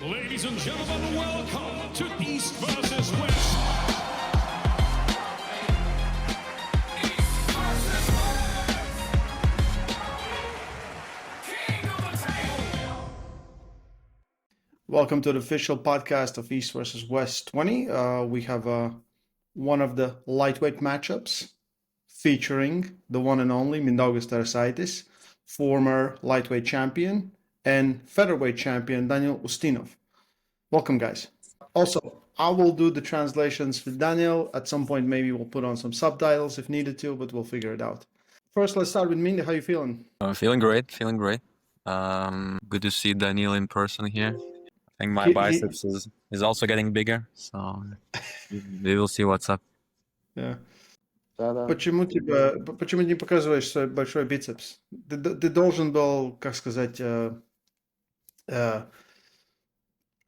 Ladies and gentlemen, welcome to East versus West. Welcome to the official podcast of East versus West 20. We have one of the lightweight matchups featuring the one and only Mindaugas Tarasaitis, former lightweight champion, and featherweight champion Danil Ustinov. Welcome, guys. Also, I will do the translations for Danil. At some point, maybe we'll put on some subtitles if needed to, but we'll figure it out. First, let's start with Mindy. How you feeling? Feeling great. Good to see Danil in person here. I think my biceps is also getting bigger, so we will see what's up. Yeah. Да-да. Почему не показываешь свой большой бицепс? Ты должен был, как сказать,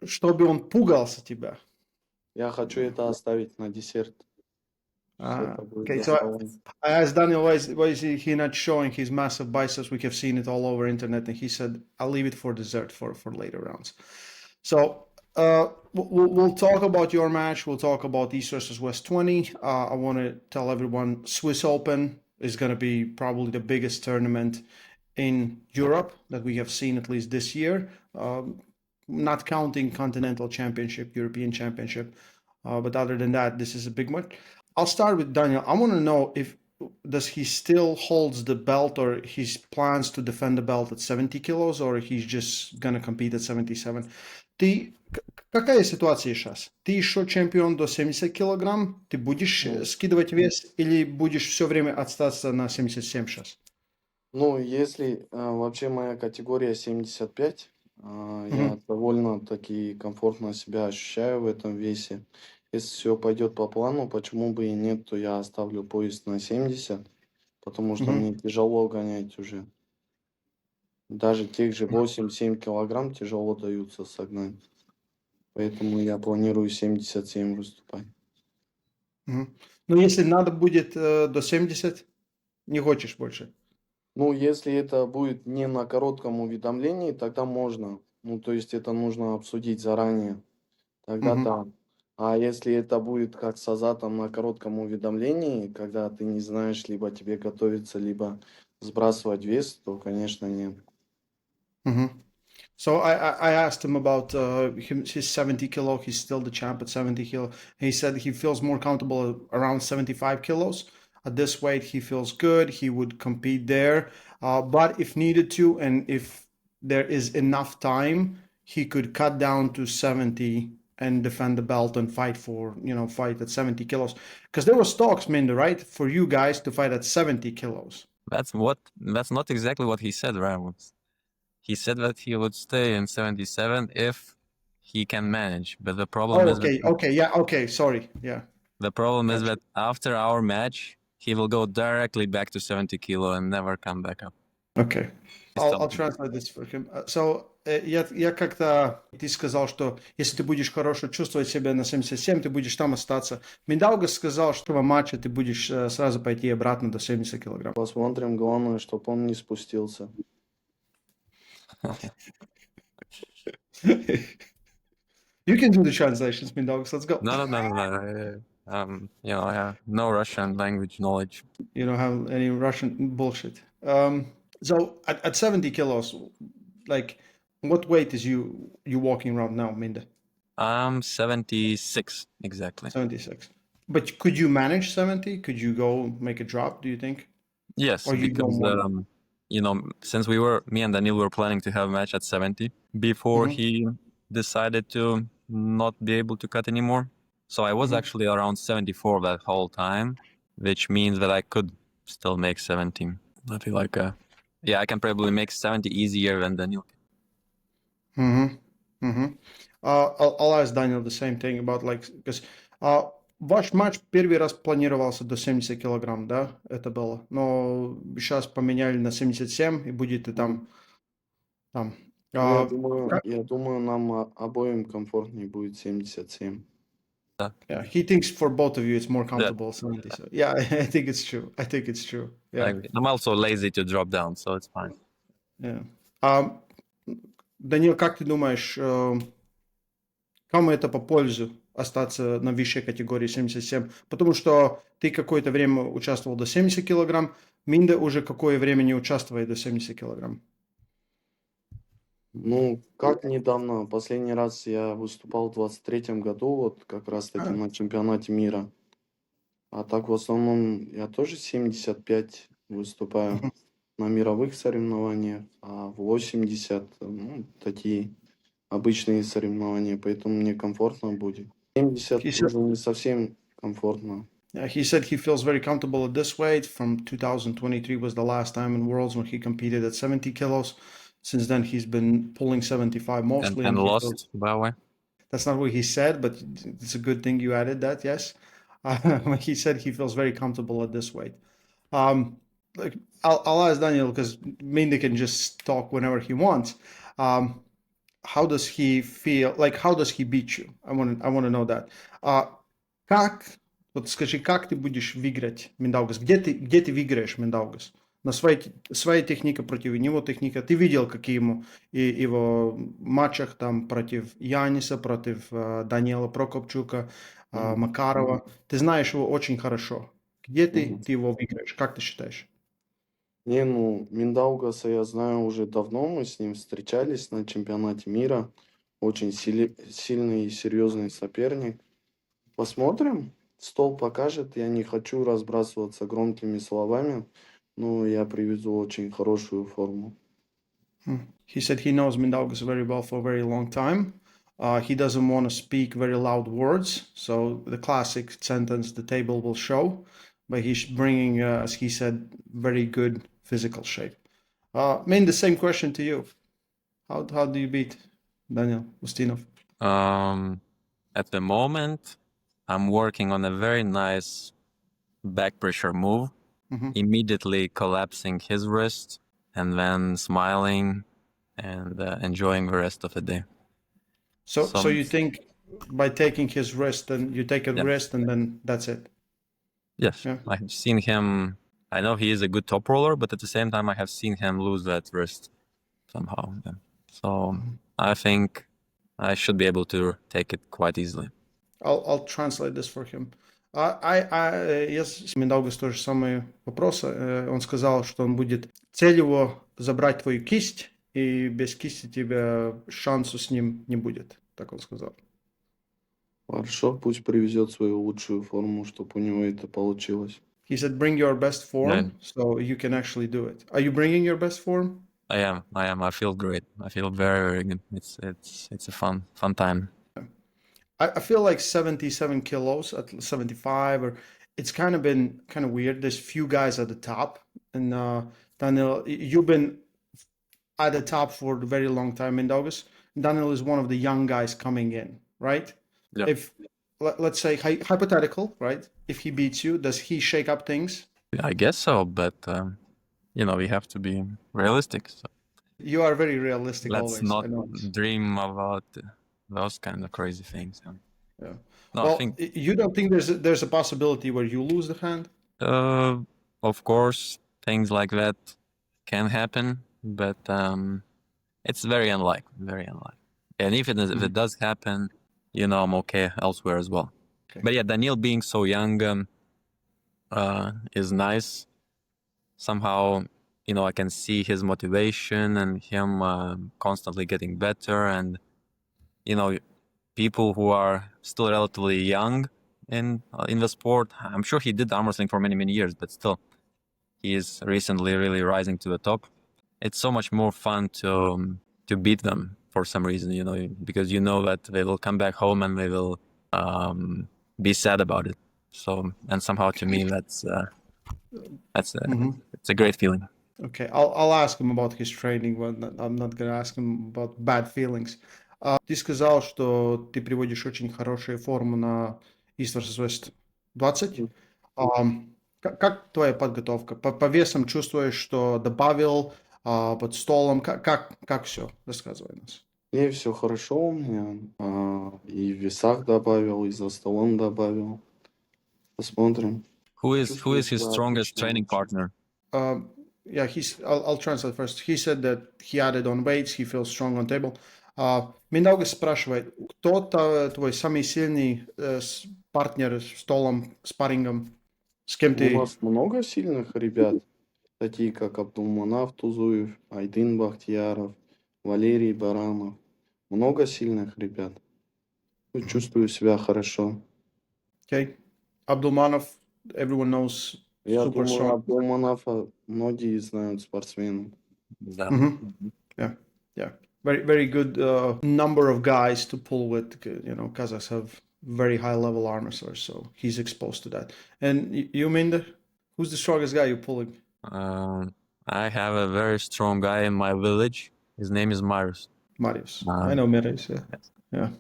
чтобы он пугался тебя. Я хочу это оставить на десерт. Это будет Okay, за so столом. I asked Daniel why is he not showing his massive biceps. We have seen it all over internet, and he said, "I'll leave it for dessert for later rounds." So we'll talk about your match. We'll talk about East versus West 20. I want to tell everyone Swiss Open is going to be probably the biggest tournament in Europe that we have seen at least this year. Not counting Continental Championship, European Championship, but other than that, this is a big one. I'll start with Daniel. I want to know does he still holds the belt, or he plans to defend the belt at 70 kilos, or he's just gonna compete at 77. Какая ситуация сейчас? Ты еще чемпион до 70 килограмм? Ты будешь скидывать вес или будешь все время остаться на 77 сейчас? Ну, если вообще моя категория 75, я довольно-таки комфортно себя ощущаю в этом весе. Если все пойдет по плану, почему бы и нет, то я оставлю пояс на 70, потому что мне тяжело гонять уже. Даже тех же 8-7 килограмм тяжело даются согнать. Поэтому я планирую 77 выступать. Но если надо будет до 70, не хочешь больше? Ну, если это будет не на коротком уведомлении, тогда можно. Ну, то есть это нужно обсудить заранее. Тогда да. А если это будет как с Азатом на коротком уведомлении, когда ты не знаешь, либо тебе готовиться, либо сбрасывать вес, то, конечно, нет. So I asked him about his 70 kilo. He's still the champ at 70 kilo. He said he feels more comfortable around 75 kilos. At this weight, he feels good. He would compete there. But if needed to, and if there is enough time, he could cut down to 70 and defend the belt and fight at 70 kilos. Because there was talks, Minda, right, for you guys to fight at 70 kilos. That's not exactly what he said, Ramos. He said that he would stay in 77 if he can manage. But the problem is sorry. Yeah. The problem is that after our match, he will go directly back to 70 kilo and never come back up. Okay. I'll translate this for him. So, я как-то ты сказал, что если ты будешь хорошо чувствовать себя на 77, ты будешь там остаться. Mindaugas сказал, что в матче ты будешь сразу пойти обратно до 70 килограмм. Посмотрим, главное, чтобы он не спустился. You can do the translations, Mindaugas. Let's go. No. I have no Russian language knowledge. You don't have any Russian bullshit. So at 70 kilos, like, what weight is you walking around now, Minda? 76 exactly. 76. But could you manage 70? Could you go make a drop, do you think? Yes, Or you because since me and Danil were planning to have a match at 70 before he decided to not be able to cut anymore. So I was actually around 74 that whole time, which means that I could still make 70. I feel like, I can probably make 70 easier than Danil. I'll ask Daniel the same thing about, because ваш матч первый раз планировался до 70 килограмм, да, это было, но сейчас поменяли на 77 и будет и там. Я думаю, нам обоим комфортнее будет 77. Yeah, he thinks for both of you it's more comfortable 70. So yeah, I think it's true. Yeah. I'm also lazy to drop down, so it's fine. Yeah. Данил, как ты думаешь, Кому это по пользу остаться на высшей категории 77? Потому что ты какое-то время участвовал до 70 килограмм, Минда уже какое время не участвует до 70 килограмм. Ну, как недавно, последний раз я выступал в 23-м году, вот как раз таки на чемпионате мира. А так в основном я тоже 75 выступаю на мировых соревнованиях, а в 80, ну, такие обычные соревнования, поэтому мне комфортно будет. 70 He said, уже не совсем комфортно. he said he feels very comfortable at this weight. From 2023 was the last time in Worlds when he competed at 70 kilos. Since then, he's been pulling 75 mostly, And and he feels lost, by the way. that's not what he said, but it's a good thing you added that. Yes, he said he feels very comfortable at this weight. Um, like I'll ask Daniel because Mindy can just talk whenever he wants. Um, how does he feel? Like how does he beat you? I want to know that. Как вот скажи, как ты будешь выиграть Mindaugas? Где ты выиграешь Mindaugas? На своей технике против него техника. Ты видел, какие ему и его матчах там против Яниса, против Данила Прокопчука, Мгм. Макарова. Ты знаешь его очень хорошо. Где ты, Мгм. ты его выиграешь? Как ты считаешь? Не, ну, Миндаугаса я знаю уже давно, мы с ним встречались на чемпионате мира. Очень сильный и серьезный соперник. Посмотрим, стол покажет. Я не хочу разбрасываться громкими словами, но я привезу очень хорошую форму. He said he knows Mindaugas very well for a very long time. He doesn't want to speak very loud words, so the classic sentence, the table will show, but he's bringing, as he said, very good physical shape. Main, the same question to you. How do you beat Daniel Ustinov? At the moment, I'm working on a very nice back pressure move, immediately collapsing his wrist and then smiling and enjoying the rest of the day. So you think by taking his wrist, then you take a Yeah. wrist and then that's it? Yes, Yeah. I've seen him. I know he is a good top roller, but at the same time, I have seen him lose that wrist somehow. Yeah. So I think I should be able to take it quite easily. I'll translate this for him. Yes, Миндаугас тоже самые вопросы. Он сказал, что он будет цель его забрать твою кисть, и без кисти тебя шансу с ним не будет. Так он сказал. Хорошо, пусть привезет свою лучшую форму, чтобы у него это получилось. He said, bring your best form, Yeah. so you can actually do it. Are you bringing your best form? I am. I feel great. I feel very, very good. It's a fun time. I feel like 77 kilos at 75, or it's kind of been kind of weird. There's few guys at the top, and Danil, you've been at the top for a very long time in August. Danil is one of the young guys coming in, right? Yeah. If let's say hypothetical, right? If he beats you, does he shake up things? I guess so, but we have to be realistic. So You are very realistic let's always. not I know. dream about those kind of crazy things. Yeah. No, Well, I think you don't think there's a possibility where you lose the hand? of course things like that can happen, but it's very unlikely. Very unlikely. And if it does happen, I'm okay elsewhere as well. Okay. But yeah, Danil being so young is nice. Somehow, I can see his motivation and him constantly getting better. And, people who are still relatively young in the sport, I'm sure he did arm wrestling for many, many years, but still, he is recently really rising to the top. It's so much more fun to beat them for some reason, because you know that they will come back home and they will be sad about it. So, and somehow to me, it's a great feeling. Okay, I'll ask him about his training, but I'm not gonna ask him about bad feelings. Ты сказал, что ты приводишь очень хорошую форму на East vs. West 20. Как твоя подготовка? По весам чувствуешь, что добавил под столом? Как все? Рассказывай нас. И все хорошо у меня. И в весах добавил, и за столом добавил. Посмотрим. Who is Чувствую his себя strongest отлично training очень. partner? Yeah, I'll translate first. He said that he added on weights, he feels strong on table. Mindaugas спрашивает, кто твой самый сильный партнер с столом, спаррингом, с кем У ты... нас много сильных ребят, такие как Абдулманав Тузуев, Айдын Бахтияров, Валерий Баранов. Много сильных ребят. Чувствую себя хорошо. Okay. Abdulmanov, everyone knows, Я super думаю, strong. Абдулманафа многие знают спортсменов. Да. Yeah, yeah. Very, very good number of guys to pull with. You know, Kazakhs have very high level arm wrestlers, so he's exposed to that. And you, Minder, who's the strongest guy you're pulling? I have a very strong guy in my village. His name is Marius. Marius. I Um, know Marius. Yeah, yes. yeah,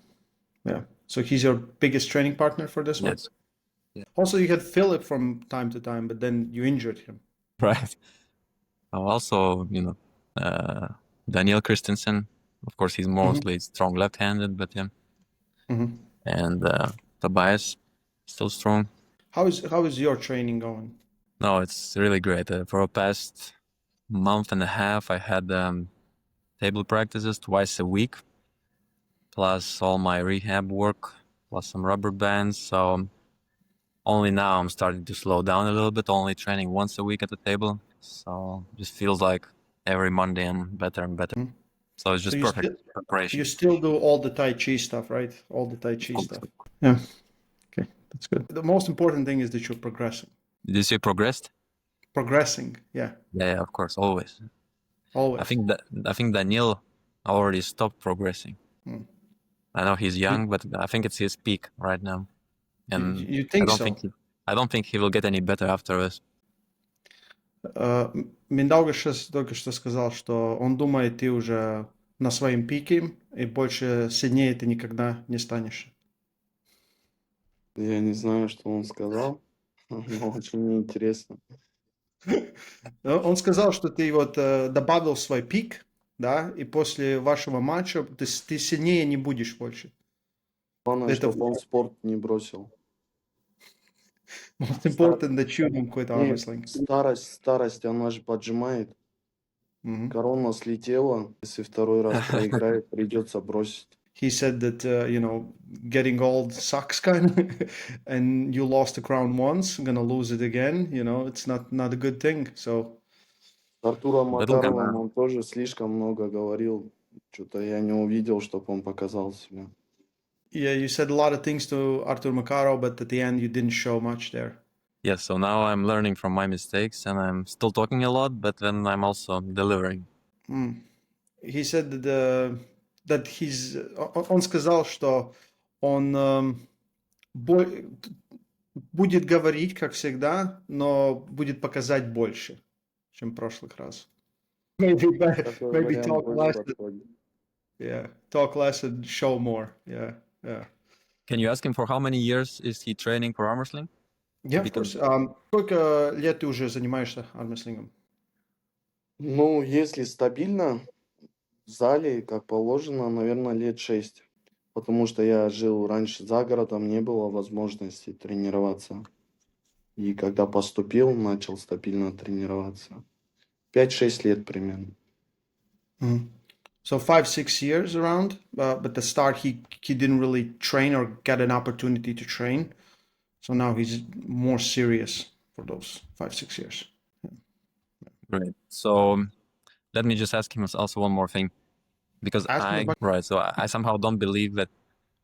yeah. So he's your biggest training partner for this one. Yes. Yeah. Also, you had Philip from time to time, but then you injured him. Right. Also, Danil Christensen. Of course, he's mostly strong left-handed, but yeah. Mhm. And Tobias, still strong. How is your training going? No, it's really great. For the past month and a half, I had table practices twice a week, plus all my rehab work, plus some rubber bands. So only now I'm starting to slow down a little bit, only training once a week at the table. So just feels like every Monday I'm better and better. So it's So just perfect preparation. you still do all the Tai Chi stuff, right? All the Tai Chi course. stuff. Yeah. Okay, that's good. The most important thing is that you're progressing. Did you say progressed? Progressing, yeah, Yeah, of course, always. always. I think Danil already stopped progressing. I know he's young, but I think it's his peak right now. And You think so? I don't think he will get any better after this. Mindaugas сейчас только что сказал, что он думает, ты уже на своем пике, и больше сильнее ты никогда не станешь. Я не знаю, что он сказал, но очень интересно. Он сказал, что ты вот добавил свой пик, да, и после вашего матча ты сильнее не будешь больше. Главное, Это чтобы он спорт не бросил. most important that you don't quit arm Не, wrestling. старость, она же поджимает. Mhm. Корона слетела. Если второй раз проиграет, придется бросить. He said that getting old sucks kind of, and you lost the crown once, gonna lose it again. It's not a good thing. So С Артуром Little Макаровым Gunner. он тоже слишком много говорил. Что-то я не увидел, чтобы он показал себя. yeah, you said a lot of things to Artur Makarov, but at the end you didn't show much there. Yes, so now I'm learning from my mistakes and I'm still talking a lot, but then I'm also delivering. He said that он сказал, что он будет говорить, как всегда, но будет показать больше, чем в прошлых раз. Maybe Такой maybe вариант talk больше less. подходит. Yeah, talk less and show more. Yeah, yeah. Can you ask him for how many years is he training for arm wrestling? Yeah, of course. Сколько лет ты уже занимаешься армрестлингом? Ну, если стабильно в зале, как положено, наверное, лет 6. Потому что я жил раньше за городом, не было возможности тренироваться. И когда поступил, начал стабильно тренироваться. 5-6 лет примерно. So 5-6 years around, but at the start he didn't really train or get an opportunity to train. So now he's more serious for those 5-6 years. Great. So let me just ask him also one more thing. Because Ask him about- right, so I somehow don't believe that,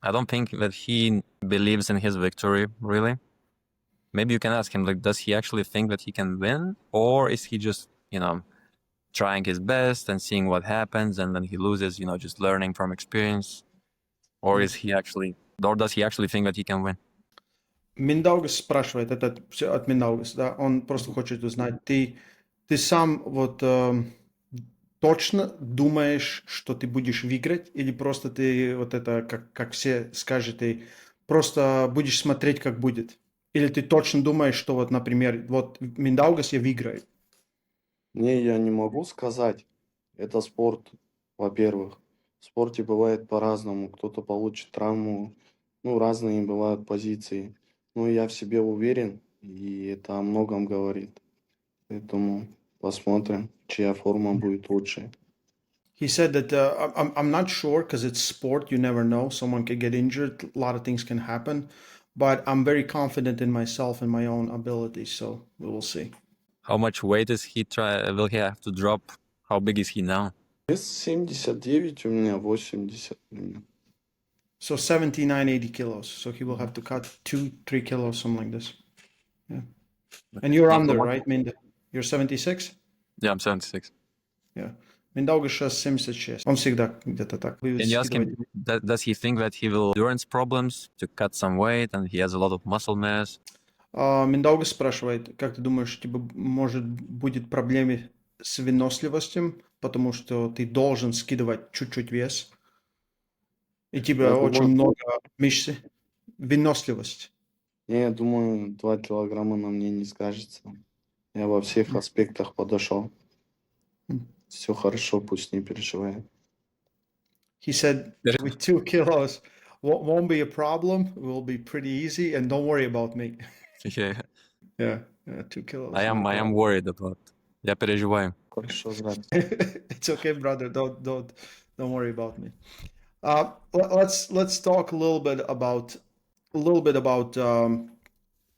I don't think that he believes in his victory, really. Maybe you can ask him, like, does he actually think that he can win? Or is he just, trying his best and seeing what happens and then he loses, just learning from experience? Or does he actually think that he can win? Mindaugas спрашивает, это все от Mindaugas, да, он просто хочет узнать, ты сам вот точно думаешь, что ты будешь выиграть, или просто ты вот это, как все скажут, ты просто будешь смотреть, как будет? Или ты точно думаешь, что вот, например, вот Mindaugas я выиграю? Не, я не могу сказать. Это спорт, во-первых. В спорте бывает по-разному. Кто-то получит травму. Ну, разные бывают позиции. Но я в себе уверен, и это о многом говорит. Поэтому посмотрим, чья форма будет лучше. He said that I'm not sure because it's sport. You never know. Someone can get injured. A lot of things can happen. But I'm very confident in myself and my own abilities. So we will see. How much weight will he have to drop? How big is he now? Вес 79, у меня 80 примерно. So 79, 80 kilos. So he will have to cut 2-3 kilos, something like this. Yeah. And you're under, right? Mind, you're 76? Yeah, I'm 76. Yeah. Mindaugas сейчас 76. Он всегда где-то так. Can you ask him, does he think that he will endurance problems to cut some weight and he has a lot of muscle mass? Mindaugas спрашивает, как ты думаешь, типа, может будет проблемы с выносливостью, потому что ты должен скидывать чуть-чуть вес, и тебе Я очень думаю, много мышцы, выносливость. я думаю, 2 килограмма на мне не скажется. Я во всех аспектах подошел. Все хорошо, пусть не переживает. He said, with 2 kilos, won't be a problem. It will be pretty easy, and don't worry about me. Yeah, Yeah, 2 kilos. I am worried about. Я переживаю. Хорошо, брат. It's okay, brother. Don't worry about me. Let's talk a little bit about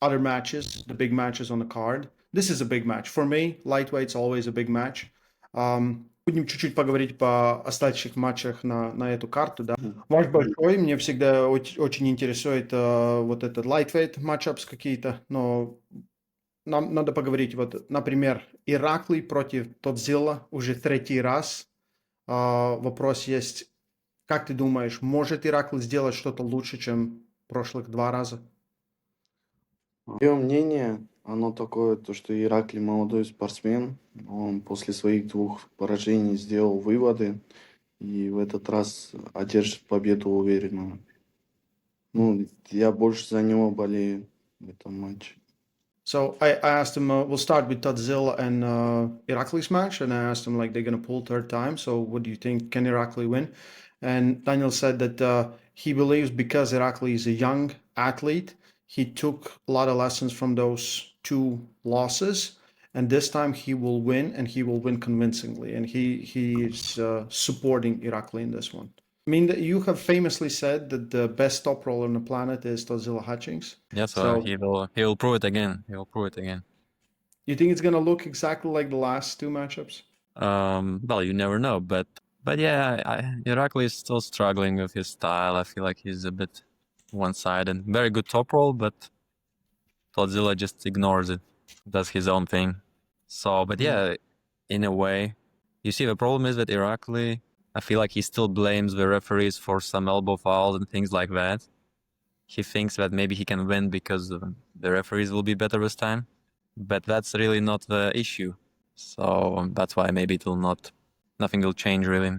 other matches, the big matches on the card. This is a big match for me. Lightweight's always a big match. Будем чуть-чуть поговорить по остальных матчах на эту карту, да. Ваш большой, мне всегда очень интересует вот этот lightweight matchups какие-то, но нам надо поговорить, вот, например, Ираклий против Тодзилла уже 3-й раз. Вопрос есть, как ты думаешь, может Ираклий сделать что-то лучше, чем прошлых 2 раза? Мое мнение, оно такое, то что Ираклий молодой спортсмен, он после своих 2 поражений сделал выводы и в этот раз одержит победу уверенно. Ну, я больше за него болею в этом матче. So I asked him, we'll start with Tadzilla and Irakli's match, and I asked him, like, they're going to pull 3rd time, so what do you think? Can Irakli win? And Danil said that he believes because Irakli is a young athlete, he took a lot of lessons from those 2 losses, and this time he will win, and he will win convincingly, and he is supporting Irakli in this one. I mean, you have famously said that the best top roller on the planet is Tadzilla Hutchings. Yeah, so he will prove it again. He will prove it again. You think it's gonna look exactly like the last 2 matchups? Well, you never know, but yeah, Irakli is still struggling with his style. I feel like he's a bit one-sided. Very good top roll, but Godzilla just ignores it, does his own thing. So, but yeah, in a way, you see, the problem is that Irakli, I feel like he still blames the referees for some elbow fouls and things like that. He thinks that maybe he can win because the referees will be better this time, but that's really not the issue. So that's why maybe nothing will change really.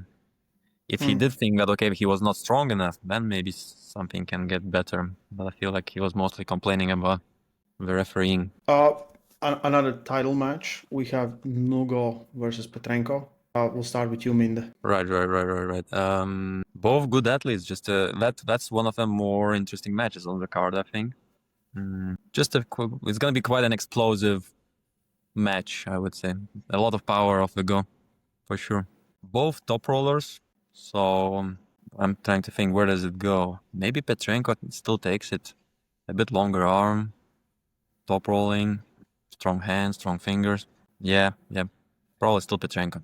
If he did think that, okay, he was not strong enough, then maybe something can get better. But I feel like he was mostly complaining about the refereeing. Another title match. We have Nugo versus Petrenko. We'll start with you, Minda. Right. Both good athletes. Just that's one of the more interesting matches on the card, I think. It's gonna be quite an explosive match, I would say. A lot of power off the go, for sure. Both top rollers. So I'm trying to think, where does it go? Maybe Petrenko still takes it. A bit longer arm, top rolling, strong hands, strong fingers. Yeah, probably still Petrenko.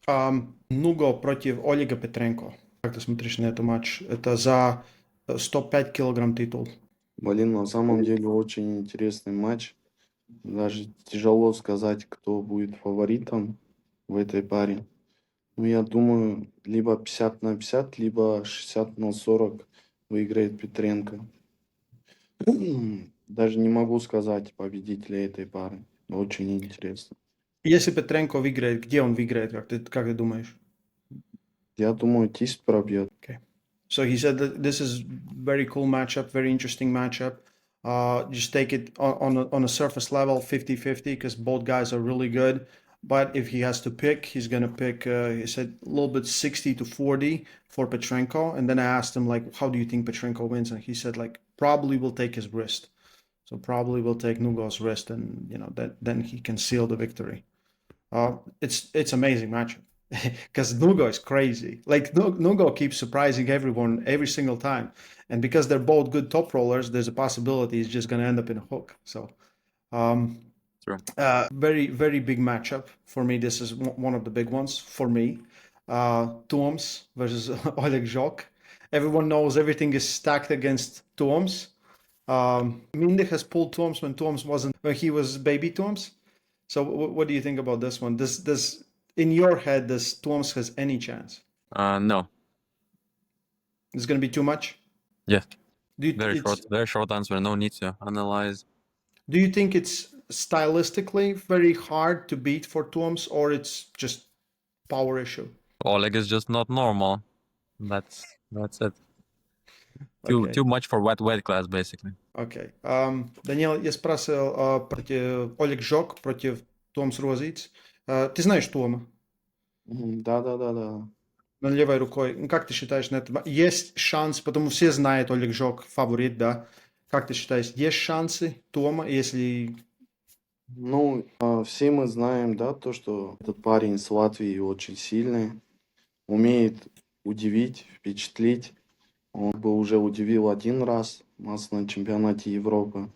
Nugo против Олега Петренко. Как ты смотришь на этот матч? Это за 105 килограмм титул. Блин, на самом деле очень интересный матч. Даже тяжело сказать, кто будет фаворитом в этой паре. Ну, я думаю, либо 50/50, либо 60/40 выиграет Петренко. Даже не могу сказать победителя этой пары. Очень интересно. Если Петренко выиграет, где он выиграет, как ты думаешь? Я думаю, Тист пробьет. Okay. So he said that this is very cool matchup, very interesting matchup. Just take it on a surface level, 50-50, because both guys are really good. But if he has to pick, he's going to pick, he said, a little bit 60-40 for Petrenko. And then I asked him, like, how do you think Petrenko wins? And he said, like, probably will take his wrist. So probably will take Nugo's wrist, and, you know, then he can seal the victory. It's amazing matchup. because Nugo is crazy. Like Nugo keeps surprising everyone every single time, and because they're both good top rollers, there's a possibility he's just going to end up in a hook. So, True. very very big matchup for me. This is one of the big ones for me. Tuoms versus Oleg Jok. Everyone knows everything is stacked against Tuoms. Minde has pulled Tuoms when he was baby Tuoms. So what do you think about this one? Does in your head does Tuoms has any chance? No. It's going to be too much. Yeah. Do you, Very short answer. No need to analyze. do you think it's stylistically very hard to beat for Tuoms, or it's just power issue? Oleg is just not normal. That's it. Okay. Too much for wet class, basically. Окей. Данил, я спрашивал против Олег Жок против Томс Розиц. Ты знаешь Тома Да. на левой рукой. Ну, как ты считаешь, на это есть шанс, потому все знают Олег Жок фаворит, да? Как ты считаешь, есть шансы Тома, если... Ну, все мы знаем, да, то, что этот парень с Латвии очень сильный, умеет удивить, впечатлить. Он бы уже удивил один раз нас на чемпионате Европы,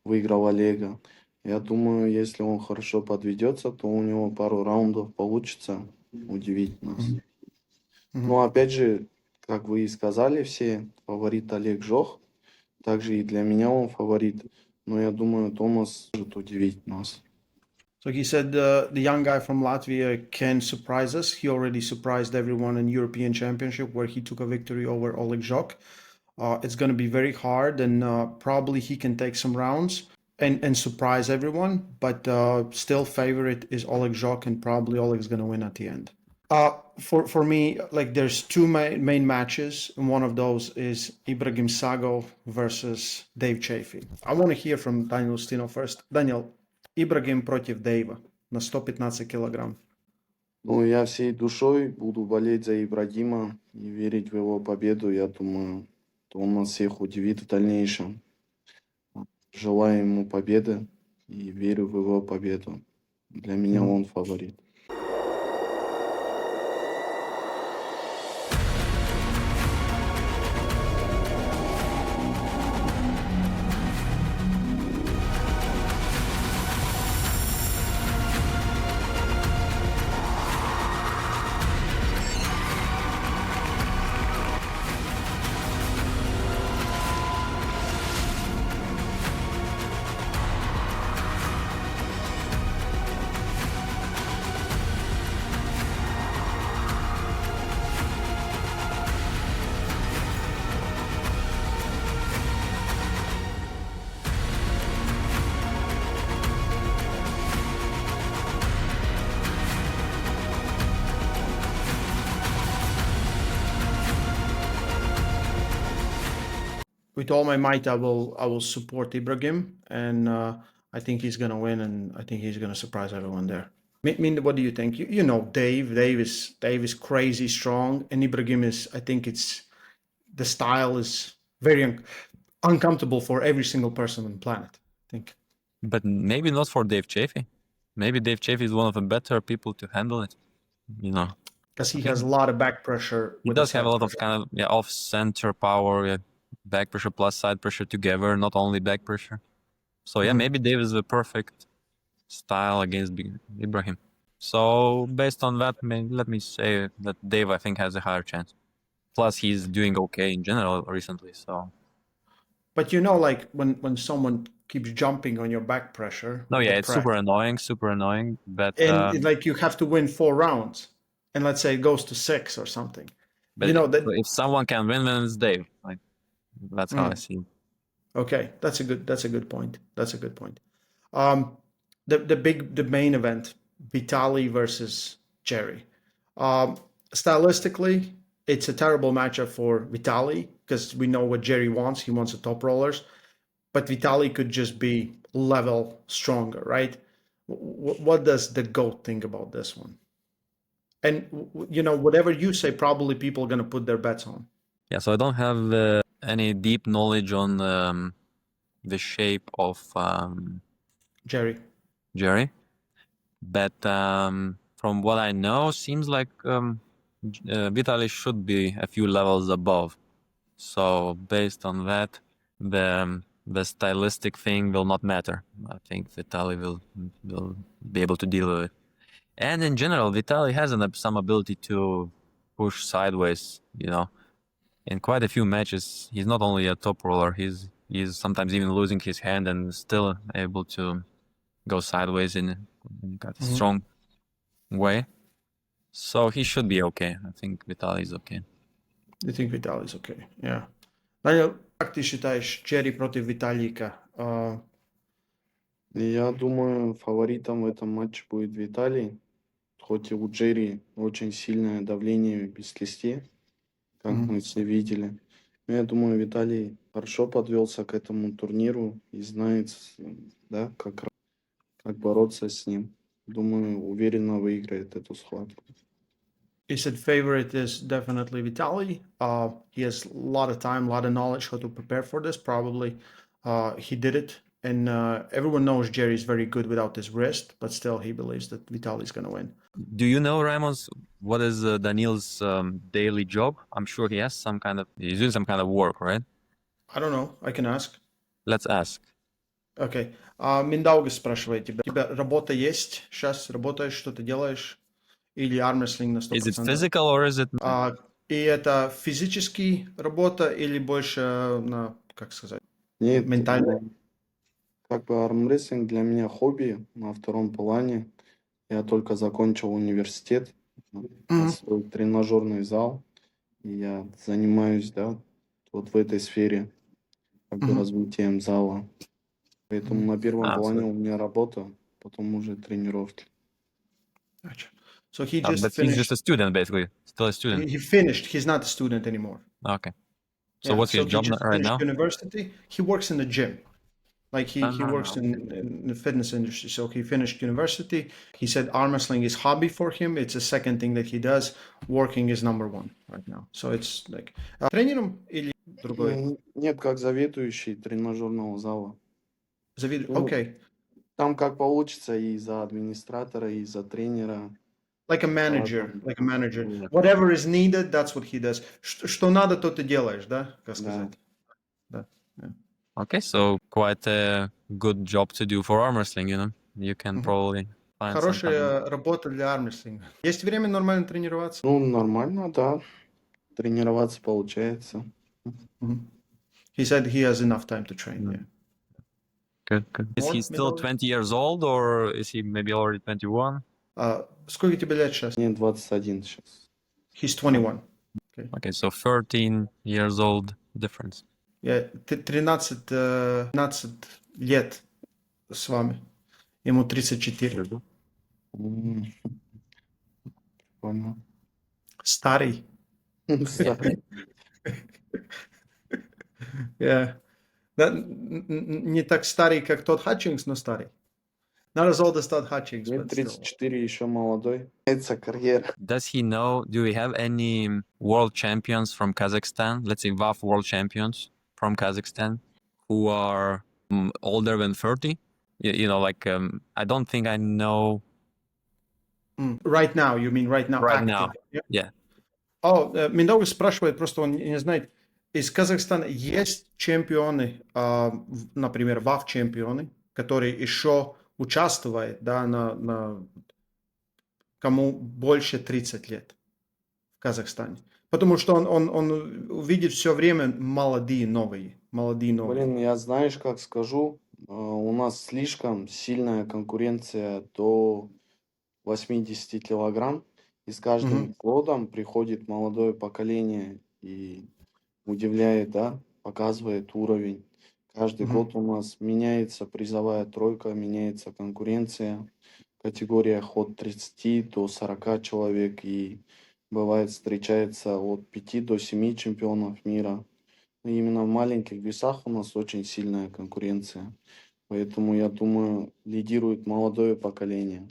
выиграл Олега. Я думаю, если он хорошо подведется, то у него пару раундов получится удивить нас. Но опять же, как вы и сказали все, фаворит Олег Жох. Также и для меня он фаворит. Но я думаю, Томас может удивить нас. So he said the young guy from Latvia can surprise us. He already surprised everyone in European Championship where he took a victory over Oleg Jok. It's going to be very hard, and probably he can take some rounds and surprise everyone. But still, favorite is Oleg Jok, and probably Oleg's going to win at the end. For me, like there's two main matches, and one of those is Ibrahim Sago versus Dave Chaffee. I want to hear from Danil Ustinov first. Daniel, Ibrahim против Дэйва на 115 килограмм. Ну, я всей душой буду болеть за Ибрагима и верить в его победу. Я думаю, то он нас всех удивит в дальнейшем. Желаю ему победы и верю в его победу. Для меня он фаворит. With all my might, I will support Ibrahim, and I think he's gonna win, and I think he's gonna surprise everyone there. Minda, what do you think? You know Dave. Dave is crazy strong, and Ibrahim is. I think it's the style is very uncomfortable for every single person on the planet. I think. But maybe not for Dave Chaffee. Maybe Dave Chaffee is one of the better people to handle it. You know, Because he has a lot of back pressure. he does have a lot of kind of off center power, back pressure plus side pressure together, not only back pressure. So yeah, maybe Dave is the perfect style against Ibrahim. So based on that, let me say that Dave, I think, has a higher chance. Plus, he's doing okay in general recently. So. But you know, like when someone keeps jumping on your back pressure. No, yeah, it's super annoying. But like you have to win 4 rounds, and let's say it goes to 6 or something. But you know that if someone can win, then it's Dave. Like that's how I see it. Okay, that's a good point. That's a good point. The main event, Vitaly versus Jerry. Stylistically, it's a terrible matchup for Vitaly because we know what Jerry wants. He wants the top rollers, but Vitaly could just be level stronger, right? What does the GOAT think about this one? And you know, whatever you say, probably people are gonna put their bets on. Yeah, so I don't have any deep knowledge on the shape of Jerry. But from from what I know, seems like Vitaly should be a few levels above. So based on that, the stylistic thing will not matter. I think Vitaly will be able to deal with it. And in general, Vitaly has some ability to push sideways. In quite a few matches, he's not only a top roller, he's sometimes even losing his hand and still able to go sideways in a strong way. So he should be okay. I think Vitaly is okay. You think Vitaly is okay? Yeah. Данил, как ты считаешь, Джерри против Виталика? Я думаю, фаворитом в этом матче будет Виталий. Хоть и у Джерри очень сильное давление без кисти, как мы все видели. Но я думаю, Виталий хорошо подвелся к этому турниру и знает, да, как бороться с ним. Думаю, уверенно выиграет эту схватку. He said favorite is definitely Vitaly. He has a lot of time, a lot of knowledge how to prepare for this. Probably he did it. And everyone knows Jerry's very good without his wrist, but still he believes that Vitaly's going to win. Do you know, Ramos, what is Danil's daily job? I'm sure he has he's doing some kind of work, right? I don't know. I can ask. Let's ask. Окей. Mindaugas спрашивает тебя. У тебя работа есть? Сейчас работаешь, что-то делаешь? Или армрестлинг на 100%? Is it physical or is it... И это физически работа или больше на, как сказать, Нет, ментально? Как бы армрестлинг для меня хобби на втором плане. Я только закончил университет, свой тренажерный зал. И я занимаюсь, да, вот в этой сфере, как бы развитием зала. Поэтому на первом плане у меня работа, потом уже тренировки. Gotcha. So he just but finished. he's just a student, basically. Still a student. He finished. He's not a student anymore. Okay. So what's his job he just right finished now? University. He works in the gym. Like he works in the fitness industry. So he finished university. He said arm wrestling is hobby for him. It's a second thing that he does. Working is number one right now. So it's like тренером или другой? Нет, как заведующий тренажерного зала. Okay. Там как получится и за администратора, и за тренера. Like a manager. Whatever is needed, that's what he does. Что надо, то ты делаешь, да? Как сказать? Да. Okay, so quite a good job to do for arm wrestling, You can probably find Хорошая работа для армрестлинга. Есть время нормально тренироваться? Ну, нормально, да. Тренироваться получается. He said he has enough time to train, yeah. Good. Is he still 20 years old or is he maybe already 21? Сколько тебе лет сейчас? Мне 21 сейчас. He's 21. Okay, so 13 years old difference. Я 13 лет с вами. Ему 34. Прикольно. Старый. Yeah. Не так старый, как тот Хатчингс, но старый. Not as old as Todd Hutchings, Мне but still. 34, еще молодой. Это карьера. Does he know, do we have any world champions from Kazakhstan? Let's say WAF world champions from Kazakhstan who are older than 30? I don't think I know. Right now, you mean right now? Right active, now, yeah. Mindaugas спрашивает, просто он не знает, из Казахстана есть чемпионы, например, WAF-чемпионы, которые еще участвуют, да, кому больше 30 лет в Казахстане. Потому что он видит все время молодые, новые. Блин, я знаешь, как скажу, у нас слишком сильная конкуренция до 80 килограмм. И с каждым годом приходит молодое поколение и удивляет, да, показывает уровень. Каждый год у нас меняется призовая тройка, меняется конкуренция в категориях от 30 до 40 человек. И бывает встречается от 5 до 7 чемпионов мира. И именно в маленьких весах у нас очень сильная конкуренция. Поэтому, я думаю, лидирует молодое поколение.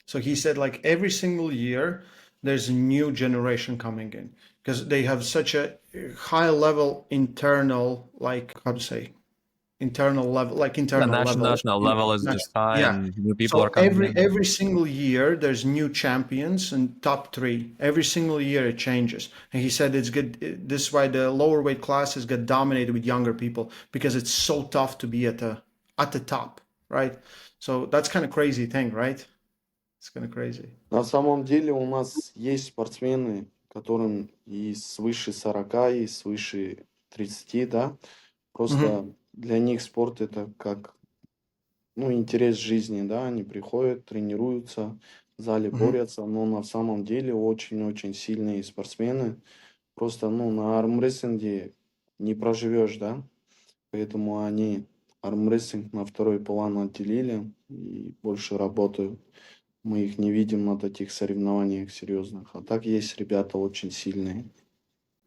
So he said, like every single year, there's a new generation coming in because they have such a high level internal, like how to say, internal level, like The internal level. national level is just high, Yeah. and new people So are coming in. every single year there's new champions and top three. Every single year it changes. And he said it's good. This is why the lower weight classes get dominated with younger people because it's so tough to be at the top, right? So that's kind of crazy thing, right? It's kind of crazy. На самом деле у нас есть спортсмены, которым и свыше 40, и свыше 30, да. Просто для них спорт это как, ну, интерес жизни, да. Они приходят, тренируются, в зале борются, но на самом деле очень-очень сильные спортсмены. Просто, ну, на армрестлинге не проживешь, да. Поэтому они армрестлинг на второй план отделили и больше работают. Мы их не видим на таких соревнованиях серьезных. А так есть ребята очень сильные.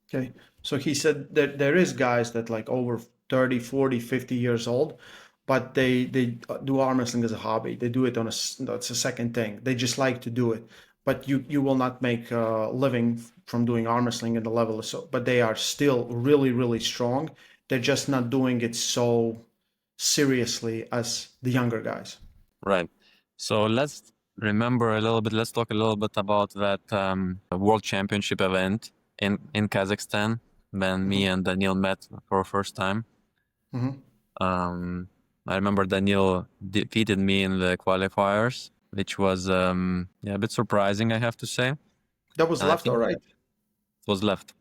Okay. So he said that there is guys that like over 30, 40, 50 years old, but they do arm wrestling as a hobby. They do it on that's a second thing. They just like to do it. But you will not make a living from doing arm wrestling at the level so but they are still really, really strong. They're just not doing it so seriously as the younger guys. Right. So let's talk a little bit about that World Championship event in Kazakhstan when me and Danil met for the first time. I remember Danil defeated me in the qualifiers, which was a bit surprising, I have to say. That was left or right? It was left.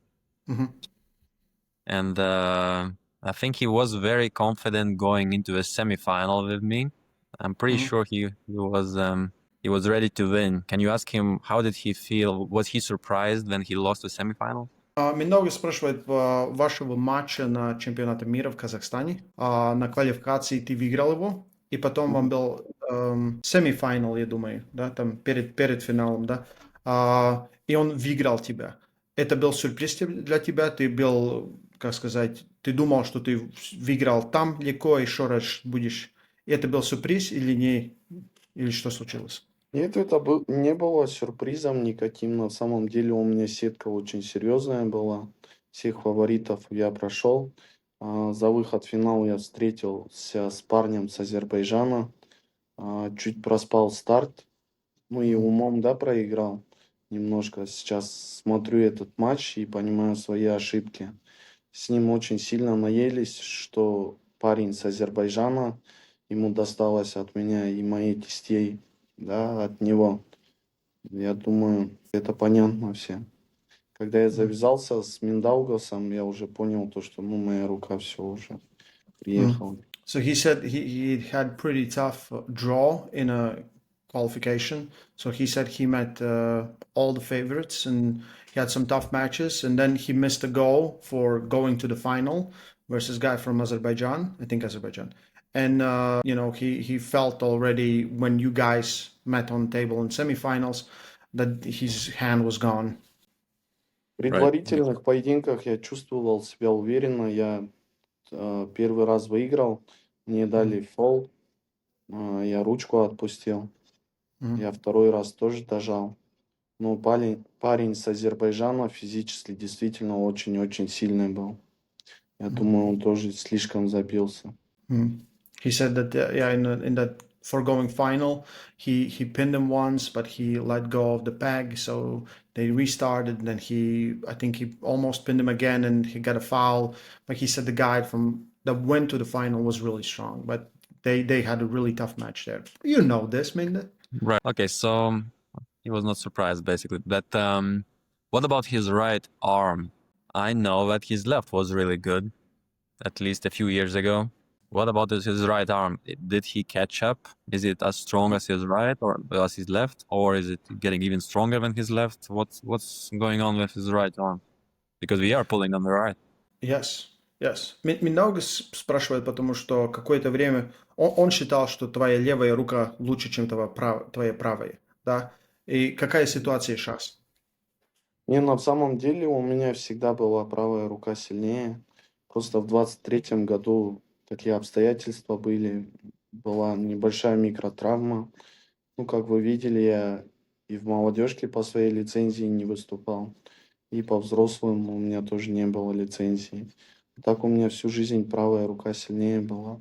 And I think he was very confident going into a semifinal with me. I'm pretty sure he was ready to win. Can you ask him how did he feel? Was he surprised when he lost the semifinal? Mindaugas спрашивает вашего матча на чемпионате мира в Казахстане. На квалификации ты выиграл его, и потом вам был семифинал, я думаю, да, там перед финалом, да, и он выиграл тебя. Это был сюрприз для тебя? Ты был, как сказать, ты думал, что ты выиграл там легко, еще раз будешь. И это был сюрприз или не? Или что случилось? Нет, это не было сюрпризом никаким. На самом деле у меня сетка очень серьезная была. Всех фаворитов я прошел. За выход в финал я встретился с парнем с Азербайджана. Чуть проспал старт. Ну и умом, да, проиграл немножко. Сейчас смотрю этот матч и понимаю свои ошибки. С ним очень сильно наелись, что парень с Азербайджана, ему досталось от меня и моих тестей, да, от него. Я думаю, это понятно всем. Когда я завязался с Миндаугасом, я уже понял то, что, ну, моя рука все уже приехала. So he said he had pretty tough draw in a qualification. So he said he met all the favorites and he had some tough matches. And then he missed a goal for going to the final versus guy from Azerbaijan, I think Azerbaijan. And he felt already when you guys met on the table in semifinals that his hand was gone. В предварительных поединках я чувствовал себя уверенно. Я первый раз выиграл, мне дали фол, я ручку отпустил. Я второй раз тоже дожал. Но парень с Азербайджана физически действительно очень-очень сильный был. Я думаю, он тоже слишком забился. He said that in that foregoing final, he pinned him once, but he let go of the peg, so they restarted. And then I think he almost pinned him again, and he got a foul. But he said the guy that went to the final was really strong, but they had a really tough match there. You know this, Minde? Right. Okay, so he was not surprised basically. But what about his right arm? I know that his left was really good, at least a few years ago. What about his right arm? Did he catch up? Is it as strong as his right or as his left? Or is it getting even stronger than his left? What's going on with his right arm? Because we are pulling on the right. Yes. Mindaugas спрашивает, потому что какое-то время он считал, что твоя левая рука лучше, чем твоя правая, да? И какая ситуация сейчас? Не, на самом деле у меня всегда была правая рука сильнее. Просто в 23-м году такие обстоятельства были. Была небольшая микротравма. Ну, как вы видели, я и в молодежке по своей лицензии не выступал. И по взрослым у меня тоже не было лицензии. Так у меня всю жизнь правая рука сильнее была.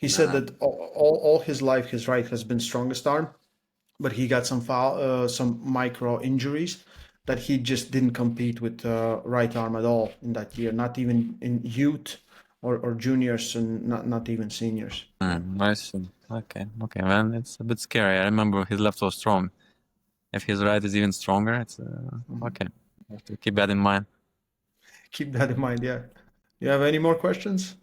He said that all his life his right has been strongest arm, but he got some micro injuries that he just didn't compete with right arm at all in that year, not even in youth or juniors, and not even seniors. I see. Okay, man, it's a bit scary. I remember his left was strong. If his right is even stronger, it's okay. I have to keep that in mind. Keep that in mind. Yeah. You have any more questions?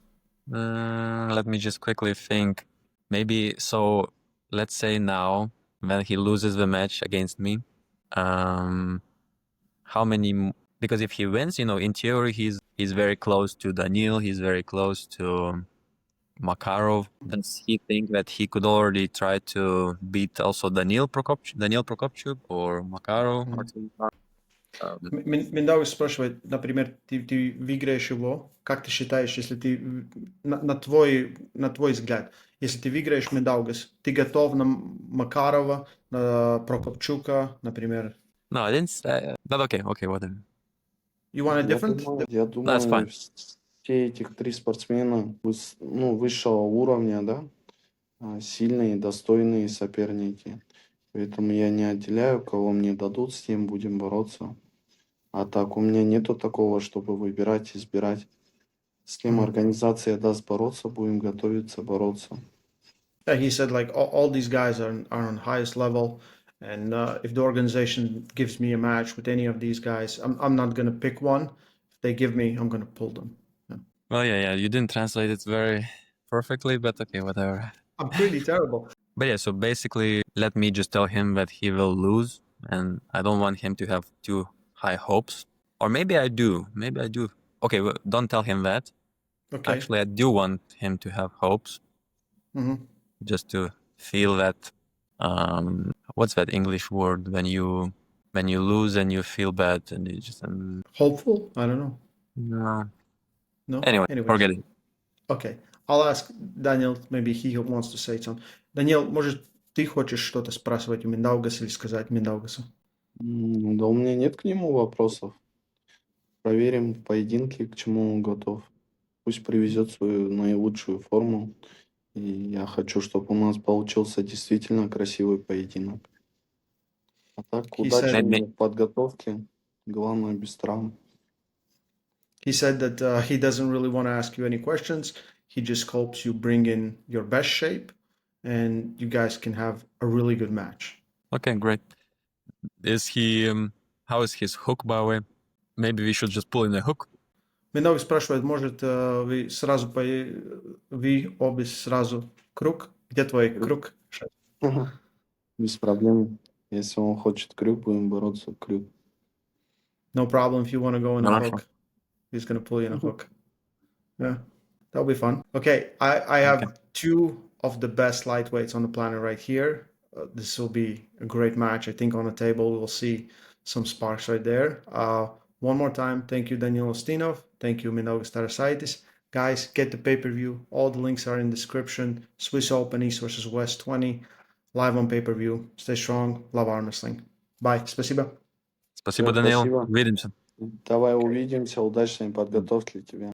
Let me just quickly think. Maybe so. Let's say now when he loses the match against me, how many? Because if he wins, in theory he's very close to Danil. He's very close to Makarov. Does he think that he could already try to beat also Danil Prokopchuk or Makarov? Mindaugas спрашивает, например, ты выиграешь его, как ты считаешь, если ты, на твой взгляд, если ты выиграешь Mindaugas, ты готов на Макарова, на Прокопчука, например? No, I didn't say. But okay, whatever. You want a Я different? That's думаю, fine. все этих 3 спортсмена высшего уровня, да, сильные, достойные соперники. Поэтому я не отделяю, кого мне дадут, с тем будем бороться. А так у меня нету такого, чтобы выбирать, избирать. С кем организация даст бороться, будем готовиться бороться. Yeah, he said like all these guys are on highest level, and if the organization gives me a match with any of these guys, I'm not gonna pick one. If they give me, I'm gonna pull them. Yeah. Well, yeah, you didn't translate it very perfectly, but okay, whatever. I'm pretty terrible. But yeah, so basically, let me just tell him that he will lose, and I don't want him to have too high hopes. Or maybe I do. Okay, well, don't tell him that. Okay. Actually, I do want him to have hopes, just to feel that. What's that English word when you lose and you feel bad and you just Hopeful? I don't know. no. No. Anyway, Anyways. forget it. Okay. I'll ask Daniel. Maybe he wants to say something. Даниил, может, ты хочешь что-то спрашивать у Миндаугаса или сказать Миндаугасу? Да у меня нет к нему вопросов. Проверим в поединке, к чему он готов. Пусть привезет свою наилучшую форму. И я хочу, чтобы у нас получился действительно красивый поединок. А так, He удачи said- ему в подготовке. Главное, без травм. He said that he doesn't really want to ask you any questions. He just hopes you bring in your best shape and you guys can have a really good match. Okay, great. Is he? How is his hook, by the way? Maybe we should just pull in a hook. Миндаугас спрашивает, может, вы обе сразу круг? Где твой круг? Без проблем. Если он хочет крюк, будем бороться крюк. No problem if you want to go in a Хорошо. hook. He's going to pull you in a hook. Yeah, that'll be fun. Okay, I have two of the best lightweights on the planet right here. This will be a great match. I think on the table we will see some sparks right there. One more time, thank you, Danil Ustinov. Thank you, Mindaugas Tarasaitis. Guys, get the pay-per-view. All the links are in the description. Swiss Open, East versus West 20. Live on pay-per-view. Stay strong. Love Armwrestling. Bye. Спасибо. Спасибо, Всё, Данил. спасибо. Увидимся. Давай увидимся. Удачной подготовки тебе.